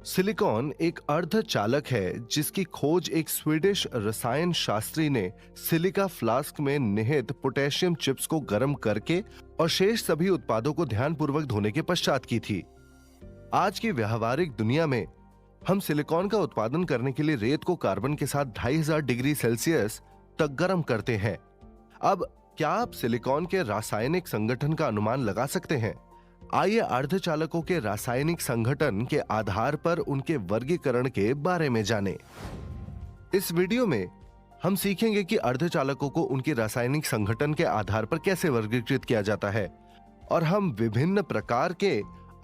Silicon एक अर्धचालक है जिसकी खोज एक स्वीडिश रसायन शास्त्री ने सिलिका फ्लास्क में निहित पोटेशियम चिप्स को गर्म करके और शेष सभी उत्पादों को ध्यानपूर्वक धोने के पश्चात की थी। आज की व्यावहारिक दुनिया में हम सिलिकॉन का उत्पादन करने के लिए रेत को कार्बन के साथ 2500 डिग्री सेल्सियस तक गर्म करते हैं। अब क्या आप सिलिकॉन के रासायनिक संगठन का अनुमान लगा सकते हैं? आइए अर्धचालकों के रासायनिक संगठन के आधार पर उनके वर्गीकरण के बारे में जानें। इस वीडियो में हम सीखेंगे कि अर्धचालकों को उनके रासायनिक संगठन के आधार पर कैसे वर्गीकृत किया जाता है और हम विभिन्न प्रकार के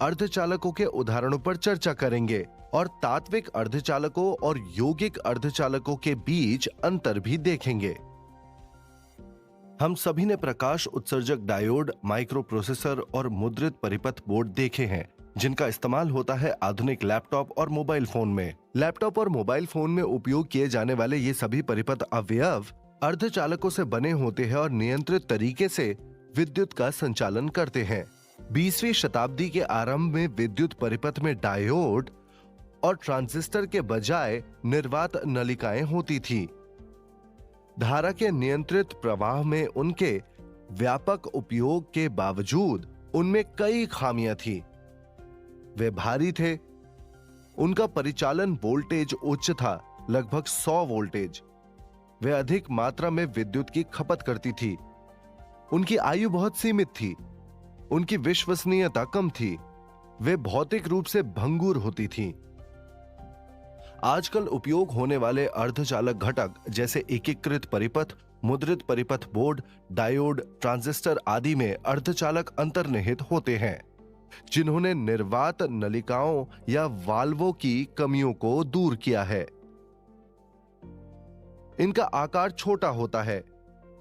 अर्धचालकों के उदाहरणों पर चर्चा करेंगे और तात्विक अर्धचालकों और यौगिक अर्धचालकों के बीच अंतर भी देखेंगे। हम सभी ने प्रकाश उत्सर्जक डायोड, माइक्रो प्रोसेसर और मुद्रित परिपथ बोर्ड देखे हैं जिनका इस्तेमाल होता है आधुनिक लैपटॉप और मोबाइल फोन में। लैपटॉप और मोबाइल फोन में उपयोग किए जाने वाले ये सभी परिपथ अवयव अर्धचालकों से बने होते हैं और नियंत्रित तरीके से विद्युत का संचालन करते हैं। 20वीं शताब्दी के आरंभ में विद्युत परिपथ में डायोड और ट्रांजिस्टर के बजाय निर्वात नलिकाएं होती थी। धारा के नियंत्रित प्रवाह में उनके व्यापक उपयोग के बावजूद उनमें कई खामियां थी। वे भारी थे, उनका परिचालन वोल्टेज उच्च था, लगभग 100 वोल्टेज। वे अधिक मात्रा में विद्युत की खपत करती थी। उनकी आयु बहुत सीमित थी, उनकी विश्वसनीयता कम थी, वे भौतिक रूप से भंगुर होती थीं। आजकल उपयोग होने वाले अर्धचालक घटक जैसे एकीकृत परिपथ, मुद्रित परिपथ बोर्ड, डायोड, ट्रांजिस्टर आदि में अर्धचालक अंतर्निहित होते हैं जिन्होंने निर्वात नलिकाओं या वाल्वों की कमियों को दूर किया है। इनका आकार छोटा होता है,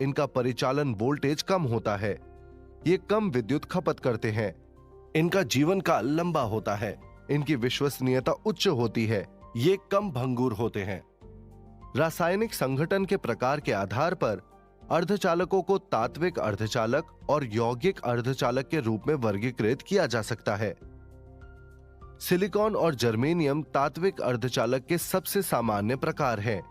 इनका परिचालन वोल्टेज कम होता है, ये कम विद्युत खपत करते हैं, इनका जीवन काल लंबा होता है, इनकी विश्वसनीयता उच्च होती है, ये कम भंगुर होते हैं। रासायनिक संगठन के प्रकार के आधार पर अर्धचालकों को तात्विक अर्धचालक और यौगिक अर्धचालक के रूप में वर्गीकृत किया जा सकता है। सिलिकॉन और जर्मेनियम तात्विक अर्धचालक के सबसे सामान्य प्रकार हैं।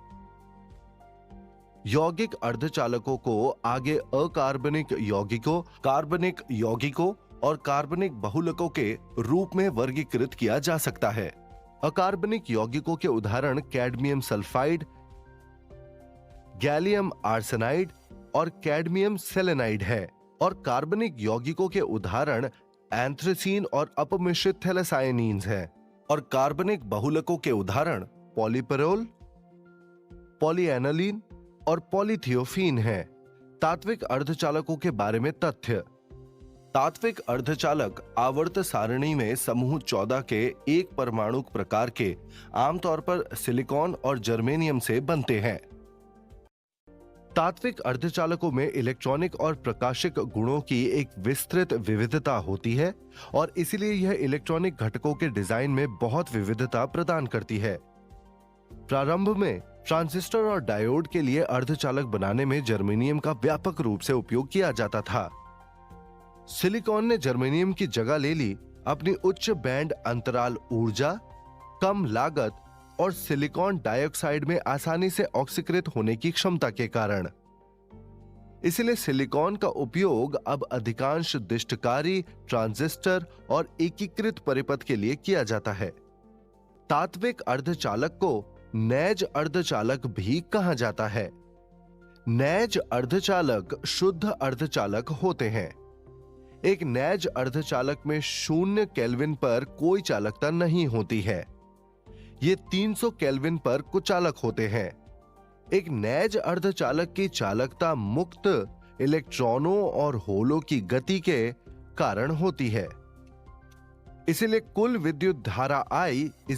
यौगिक अर्धचालकों को आगे अकार्बनिक यौगिकों, कार्बनिक यौगिकों और कार्बनिक बहुलकों के रूप में वर्गीकृत किया जा सकता है। अकार्बनिक यौगिकों के उदाहरण कैडमियम सल्फाइड, गैलियम आर्सेनाइड और कैडमियम सेलेनाइड है और कार्बनिक यौगिकों के उदाहरण एंथ्रेसीन और अपमिश्रित थैलासायनीन्स हैं और कार्बनिक बहुलकों के उदाहरण पॉलीपेरोल, पॉलीएनालीन और पॉलीथियोफीन हैं। तात्विक अर्धचालकों के बारे में तथ्य। तात्विक अर्धचालक आवर्त सारणी में समूह 14 के एक परमाणुक प्रकार के आमतौर पर सिलिकॉन और जर्मेनियम से बनते हैं। तात्विक अर्धचालकों में इलेक्ट्रॉनिक और प्रकाशिक गुणों की एक विस्तृत विविधता होती है और इसलिए यह इलेक्ट्रॉनिक घटकों के डिजाइन में बहुत विविधता प्रदान करती है। प्रारंभ में ट्रांजिस्टर और डायोड के लिए अर्धचालक बनाने में जर्मेनियम का व्यापक रूप से उपयोग किया जाता था। सिलिकॉन ने जर्मेनियम की जगह ले ली अपनी उच्च बैंड अंतराल ऊर्जा, कम लागत और सिलिकॉन डाइऑक्साइड में आसानी से ऑक्सीकृत होने की क्षमता के कारण। इसलिए सिलिकॉन का उपयोग अब अधिकांश दिष्टकारी, ट्रांजिस्टर और एकीकृत परिपथ के लिए किया जाता है। तात्विक अर्धचालक को नैज अर्धचालक भी कहा जाता है। नैज अर्धचालक शुद्ध अर्धचालक होते हैं। एक नैज अर्धचालक में 0 केल्विन पर कोई चालकता नहीं होती है। ये 300 केल्विन पर कुचालक होते हैं। एक नैज अर्धचालक की चालकता मुक्त इलेक्ट्रॉनों और होलों की गति के कारण होती है। इसलिए कुल विद्युत धारा I =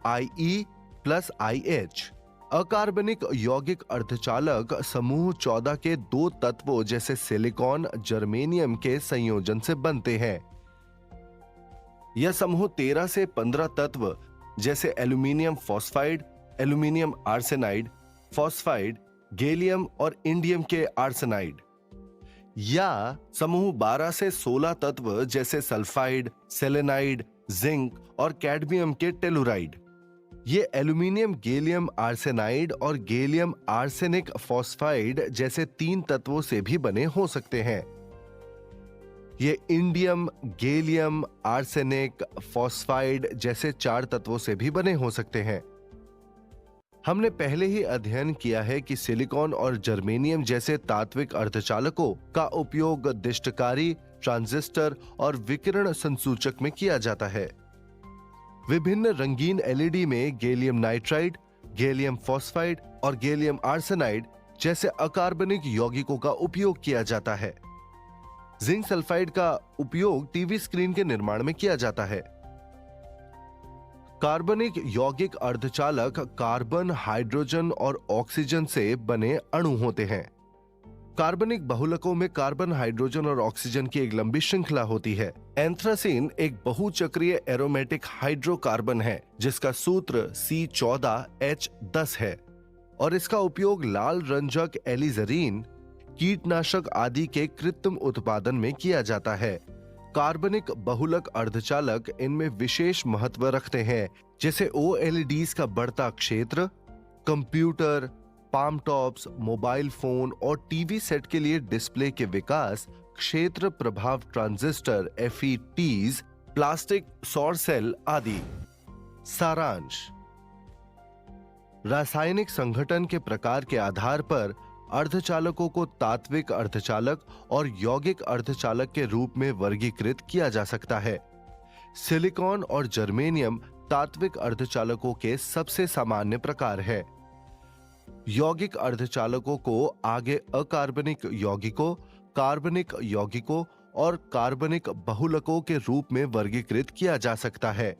IE + IH। अकार्बनिक यौगिक अर्धचालक समूह 14 के 2 तत्वों जैसे सिलिकॉन, जर्मेनियम के संयोजन से बनते हैं। यह समूह 13 से 15 तत्व जैसे aluminium phosphide, aluminium arsenide, phosphide, gallium और इंडियम के आर्सेनाइड, या समूह 12 से 16 तत्व जैसे सल्फाइड, सेलेनाइड, जिंक और कैडमियम के टेलुराइड। ये एल्यूमिनियम गैलियम आर्सेनाइड और गैलियम आर्सेनिक फॉस्फाइड जैसे 3 तत्वों से भी बने हो सकते हैं। ये इंडियम गैलियम आर्सेनिक फॉस्फाइड जैसे 4 तत्वों से भी बने हो सकते हैं। हमने पहले ही अध्ययन किया है कि सिलिकॉन और जर्मेनियम जैसे तात्विक अर्धचालकों का उपयोग दिष्टकारी, ट्रांजिस्टर और विकिरण संसूचक में किया जाता है। विभिन्न रंगीन एलईडी में गैलियम नाइट्राइड, गैलियम फॉस्फाइड और गैलियम आर्सेनाइड जैसे अकार्बनिक यौगिकों का उपयोग किया जाता है। जिंक सल्फाइड का उपयोग टीवी स्क्रीन के निर्माण में किया जाता है। कार्बनिक यौगिक अर्धचालक कार्बन, हाइड्रोजन और ऑक्सीजन से बने अणु होते हैं। कार्बनिक बहुलकों में कार्बन, हाइड्रोजन और ऑक्सीजन की एक लंबी श्रृंखला होती है। एंथ्रासीन एक बहुचक्रीय एरोमेटिक हाइड्रोकार्बन है जिसका सूत्र C14H10 है और इसका उपयोग लाल रंजक एलिजरीन, कीटनाशक आदि के कृत्रिम उत्पादन में किया जाता है। कार्बनिक बहुलक अर्धचालक इनमें विशेष महत्व रखते हैं, जैसे OLEDs का बढ़ता क्षेत्र, computer, palm tops, mobile phone और टीवी सेट के लिए डिस्प्ले के विकास, क्षेत्र प्रभाव ट्रांजिस्टर FETs, प्लास्टिक सौर सेल आदि। सारांश: रासायनिक संगठन के प्रकार के आधार पर अर्धचालकों को तात्विक अर्धचालक और यौगिक अर्धचालक के रूप में वर्गीकृत किया जा सकता है। सिलिकॉन और जर्मेनियम तात्विक अर्धचालकों के सबसे सामान्य प्रकार है। यौगिक अर्धचालकों को आगे अकार्बनिक यौगिकों, कार्बनिक यौगिकों और कार्बनिक बहुलकों के रूप में वर्गीकृत किया जा सकता है।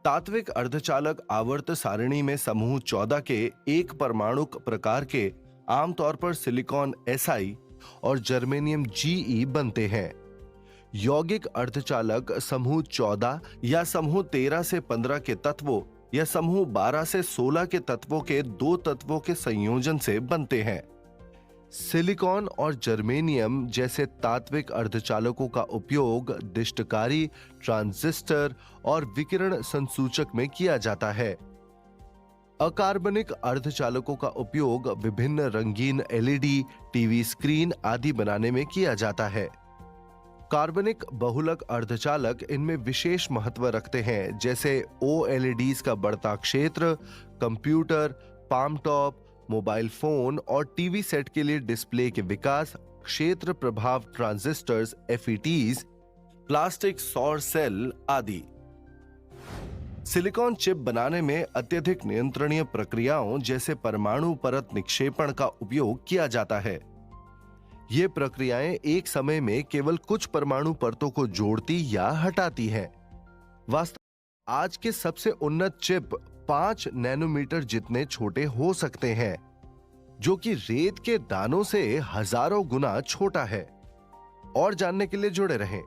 तात्विक अर्धचालक आवर्त सारणी में समूह 14 के एक परमाणुक प्रकार के आमतौर पर सिलिकॉन Si और जर्मेनियम Ge बनते हैं। यौगिक अर्धचालक समूह 14 या समूह 13 से 15 के तत्वों या समूह 12 से 16 के तत्वों के 2 तत्वों के संयोजन से बनते हैं। सिलिकॉन और जर्मेनियम जैसे तात्विक अर्धचालकों का उपयोग दिष्टकारी, ट्रांजिस्टर और विकिरण संसूचक में किया जाता है। अकार्बनिक अर्धचालकों का उपयोग विभिन्न रंगीन LED, टीवी स्क्रीन आदि बनाने में किया जाता है। कार्बनिक बहुलक अर्धचालक इनमें विशेष महत्व रखते हैं, जैसे OLEDs का बढ़ता क्षेत्र, computer, palm top, mobile phone और टीवी सेट के लिए डिस्प्ले के विकास, क्षेत्र प्रभाव ट्रांजिस्टर्स FETs, प्लास्टिक सौर सेल आदि। सिलिकॉन चिप बनाने में अत्यधिक नियंत्रणीय प्रक्रियाओं जैसे परमाणु परत निक्षेपण का उपयोग किया जाता है। ये प्रक्रियाएं एक समय में केवल कुछ परमाणु परतों को जोड़ती या हटाती हैं। वास्तव आज के सबसे उन्नत चिप 5 नैनोमीटर जितने छोटे हो सकते हैं, जो कि रेत के दानों से हजारों गुना छोटा है। और जानने के लिए जुड़े रहें।